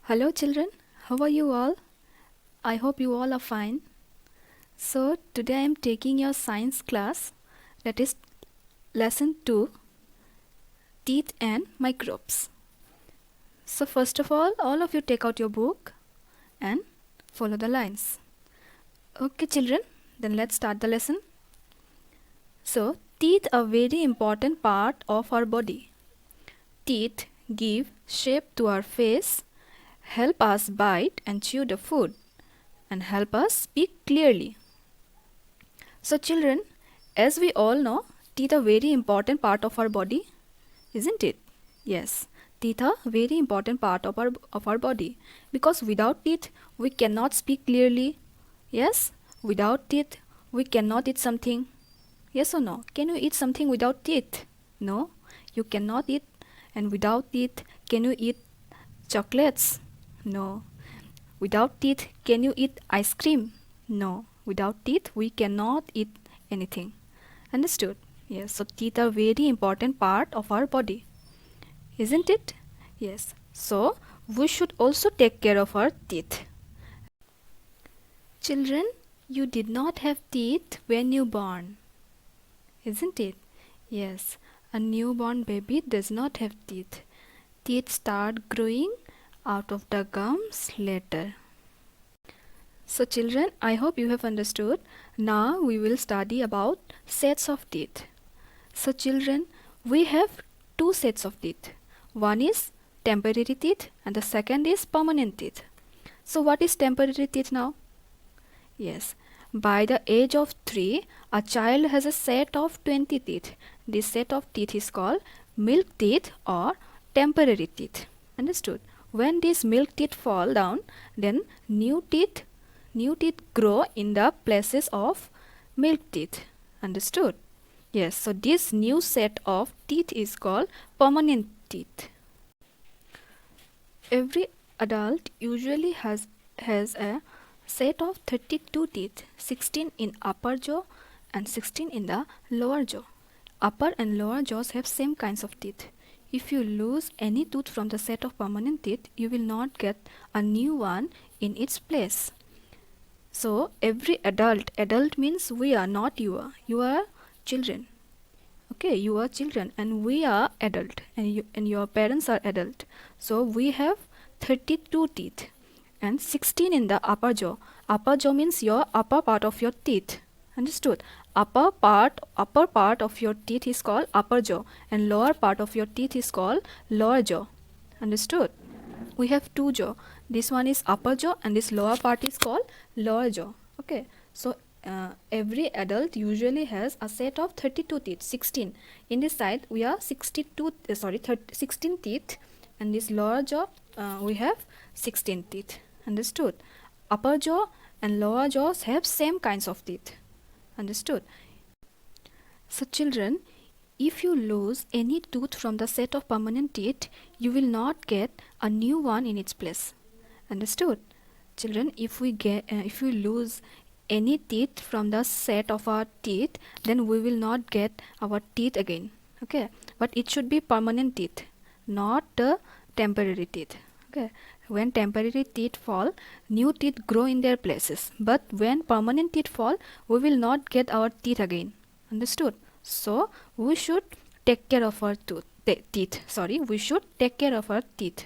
Hello children, how are you all? I hope you all are fine. So today I am taking your science class, that is lesson 2, teeth and microbes. So first of all of you take out your book and follow the lines. Okay children, then let's start the lesson. So teeth are very important part of our body. Teeth give shape to our face, help us bite and chew the food, and help us speak clearly. So children, as we all know, teeth are very important part of our body, isn't it? Yes, teeth are very important part of our body, because without teeth we cannot speak clearly. Yes, without teeth we cannot eat something. Yes or no? Can you eat something without teeth? No, you cannot eat. And without teeth, can you eat chocolates? No. Without teeth, can you eat ice cream? No. Without teeth, we cannot eat anything. Understood? Yes. So teeth are very important part of our body, isn't it? Yes. So we should also take care of our teeth. Children, you did not have teeth when you born, isn't it? Yes. A newborn baby does not have teeth. Teeth start growing out of the gums later. So children, I hope you have understood. Now we will study about sets of teeth. So children, we have two sets of teeth. One is temporary teeth and the second is permanent teeth. So what is temporary teeth now? Yes, by the age of 3, a child has a set of 20 teeth. This set of teeth is called milk teeth or temporary teeth. Understood? When these milk teeth fall down, then new teeth grow in the places of milk teeth. Understood? Yes, so this new set of teeth is called permanent teeth. Every adult usually has a set of 32 teeth, 16 in upper jaw and 16 in the lower jaw. Upper and lower jaws have same kinds of teeth. If you lose any tooth from the set of permanent teeth, you will not get a new one in its place. So every adult means we are, not you are children. Okay, you are children and we are adult, and your parents are adult. So we have 32 teeth and 16 in the upper jaw. Upper jaw means your upper part of your teeth. Understood? Upper part of your teeth is called upper jaw and lower part of your teeth is called lower jaw. Understood? We have two jaw. This one is upper jaw and this lower part is called lower jaw. Okay, so every adult usually has a set of 32 teeth, 16 in this side we are 16 teeth, and this lower jaw we have 16 teeth. Understood? Upper jaw and lower jaws have same kinds of teeth. Understood? So children, if you lose any tooth from the set of permanent teeth, you will not get a new one in its place. Understood? Children, if we lose any teeth from the set of our teeth, then we will not get our teeth again. Okay, but it should be permanent teeth, not the temporary teeth. Okay, when temporary teeth fall, new teeth grow in their places, but when permanent teeth fall, we will not get our teeth again. Understood? So we should take care of our teeth. We should take care of our teeth.